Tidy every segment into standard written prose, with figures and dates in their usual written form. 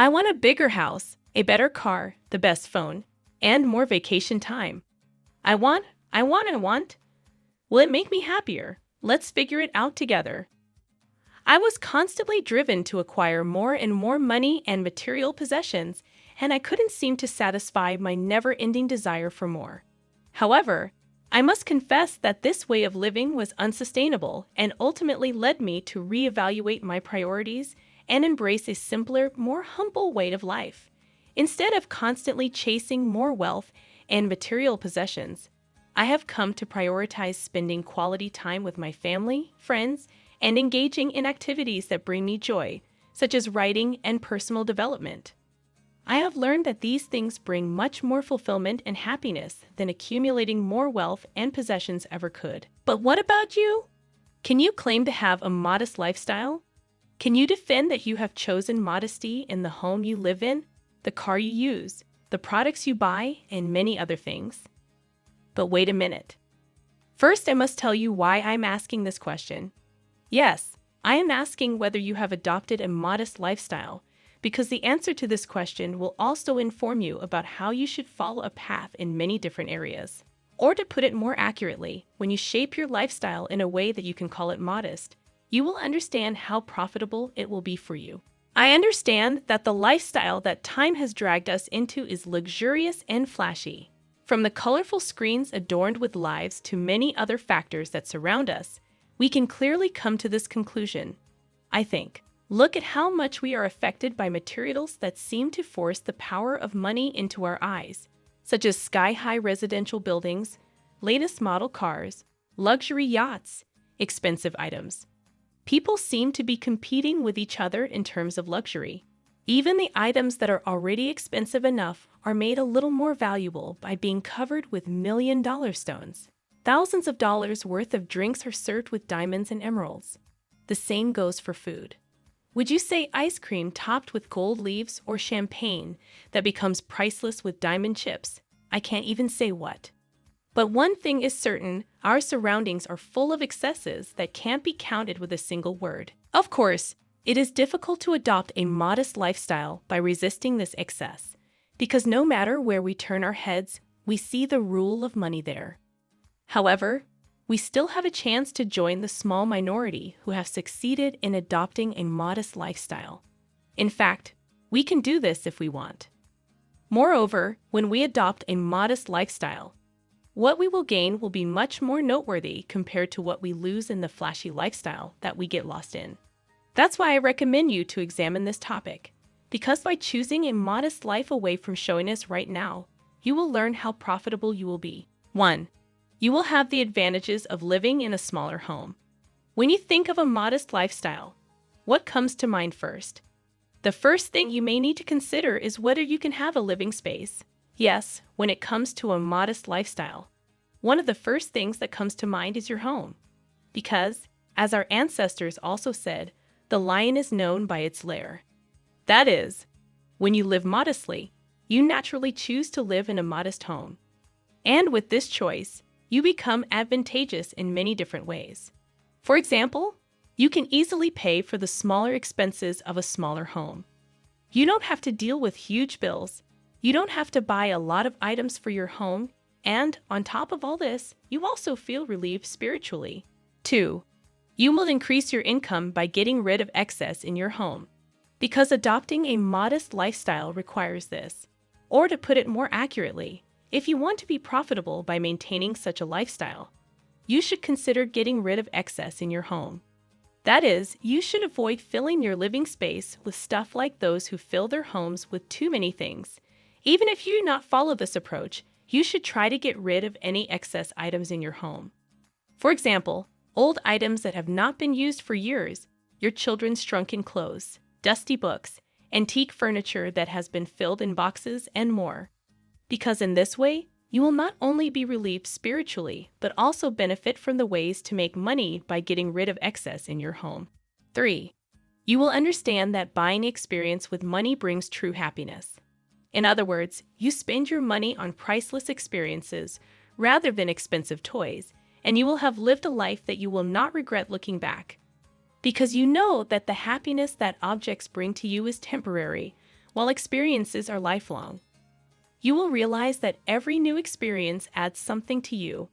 I want a bigger house, a better car, the best phone, and more vacation time. I want. Will it make me happier? Let's figure it out together. I was constantly driven to acquire more and more money and material possessions, and I couldn't seem to satisfy my never-ending desire for more. However, I must confess that this way of living was unsustainable and ultimately led me to reevaluate my priorities and embrace a simpler, more humble way of life. Instead of constantly chasing more wealth and material possessions, I have come to prioritize spending quality time with my family, friends, and engaging in activities that bring me joy, such as writing and personal development. I have learned that these things bring much more fulfillment and happiness than accumulating more wealth and possessions ever could. But what about you? Can you claim to have a modest lifestyle? Can you defend that you have chosen modesty in the home you live in, the car you use, the products you buy, and many other things? But wait a minute. First, I must tell you why I'm asking this question. Yes, I am asking whether you have adopted a modest lifestyle, because the answer to this question will also inform you about how you should follow a path in many different areas. Or to put it more accurately, when you shape your lifestyle in a way that you can call it modest, you will understand how profitable it will be for you. I understand that the lifestyle that time has dragged us into is luxurious and flashy. From the colorful screens adorned with lives to many other factors that surround us, we can clearly come to this conclusion. I think, look at how much we are affected by materials that seem to force the power of money into our eyes, such as sky-high residential buildings, latest model cars, luxury yachts, expensive items. People seem to be competing with each other in terms of luxury. Even the items that are already expensive enough are made a little more valuable by being covered with million-dollar stones. Thousands of dollars worth of drinks are served with diamonds and emeralds. The same goes for food. Would you say ice cream topped with gold leaves or champagne that becomes priceless with diamond chips? I can't even say what. But one thing is certain, our surroundings are full of excesses that can't be counted with a single word. Of course, it is difficult to adopt a modest lifestyle by resisting this excess, because no matter where we turn our heads, we see the rule of money there. However, we still have a chance to join the small minority who have succeeded in adopting a modest lifestyle. In fact, we can do this if we want. Moreover, when we adopt a modest lifestyle, what we will gain will be much more noteworthy compared to what we lose in the flashy lifestyle that we get lost in. That's why I recommend you to examine this topic, because by choosing a modest life away from showiness right now, you will learn how profitable you will be. 1. You will have the advantages of living in a smaller home. When you think of a modest lifestyle, what comes to mind first? The first thing you may need to consider is whether you can have a living space. Yes, when it comes to a modest lifestyle, one of the first things that comes to mind is your home. Because, as our ancestors also said, the lion is known by its lair. That is, when you live modestly, you naturally choose to live in a modest home. And with this choice, you become advantageous in many different ways. For example, you can easily pay for the smaller expenses of a smaller home. You don't have to deal with huge bills. You don't have to buy a lot of items for your home, and on top of all this, you also feel relieved spiritually. 2. You will increase your income by getting rid of excess in your home, because adopting a modest lifestyle requires this. Or to put it more accurately, if you want to be profitable by maintaining such a lifestyle, you should consider getting rid of excess in your home. That is, you should avoid filling your living space with stuff like those who fill their homes with too many things. Even if you do not follow this approach, you should try to get rid of any excess items in your home. For example, old items that have not been used for years, your children's shrunken clothes, dusty books, antique furniture that has been filled in boxes, and more. Because in this way, you will not only be relieved spiritually, but also benefit from the ways to make money by getting rid of excess in your home. 3. You will understand that buying experience with money brings true happiness. In other words, you spend your money on priceless experiences rather than expensive toys, and you will have lived a life that you will not regret looking back. Because you know that the happiness that objects bring to you is temporary, while experiences are lifelong. You will realize that every new experience adds something to you,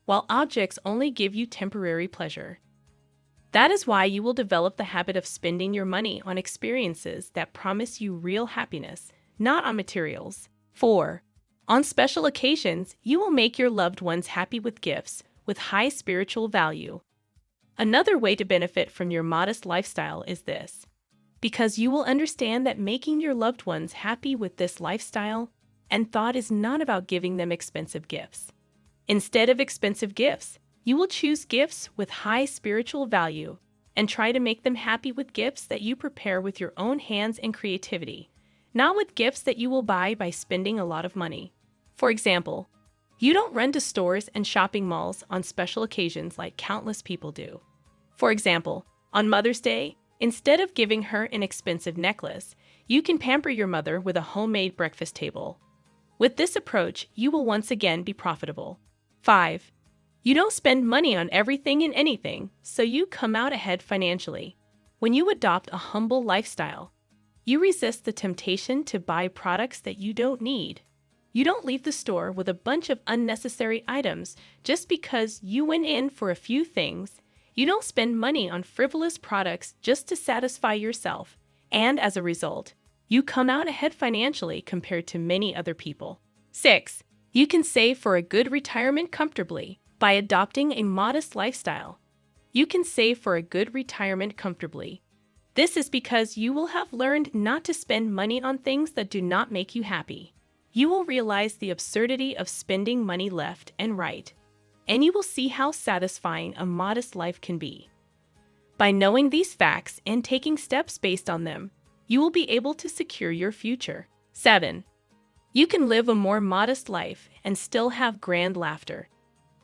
while objects only give you temporary pleasure. That is why you will develop the habit of spending your money on experiences that promise you real happiness, not on materials. 4. On special occasions, you will make your loved ones happy with gifts with high spiritual value. Another way to benefit from your modest lifestyle is this. Because you will understand that making your loved ones happy with this lifestyle and thought is not about giving them expensive gifts. Instead of expensive gifts, you will choose gifts with high spiritual value and try to make them happy with gifts that you prepare with your own hands and creativity, not with gifts that you will buy by spending a lot of money. For example, you don't run to stores and shopping malls on special occasions like countless people do. For example, on Mother's Day, instead of giving her an expensive necklace, you can pamper your mother with a homemade breakfast table. With this approach, you will once again be profitable. 5. You don't spend money on everything and anything, so you come out ahead financially. When you adopt a humble lifestyle, you resist the temptation to buy products that you don't need. You don't leave the store with a bunch of unnecessary items just because you went in for a few things. You don't spend money on frivolous products just to satisfy yourself, and as a result, you come out ahead financially compared to many other people. 6. You can save for a good retirement comfortably by adopting a modest lifestyle. You can save for a good retirement comfortably. This is because you will have learned not to spend money on things that do not make you happy. You will realize the absurdity of spending money left and right, and you will see how satisfying a modest life can be. By knowing these facts and taking steps based on them, you will be able to secure your future. 7. You can live a more modest life and still have grand laughter.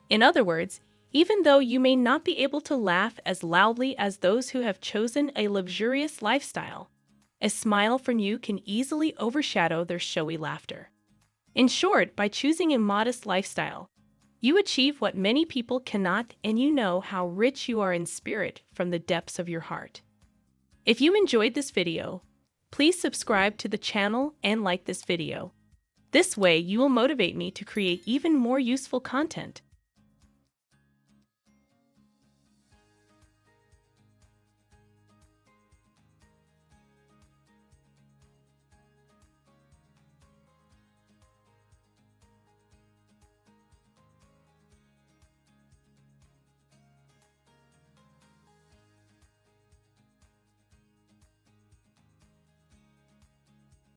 In other words, even though you may not be able to laugh as loudly as those who have chosen a luxurious lifestyle, a smile from you can easily overshadow their showy laughter. In short, by choosing a modest lifestyle, you achieve what many people cannot, and you know how rich you are in spirit from the depths of your heart. If you enjoyed this video, please subscribe to the channel and like this video. This way, you will motivate me to create even more useful content.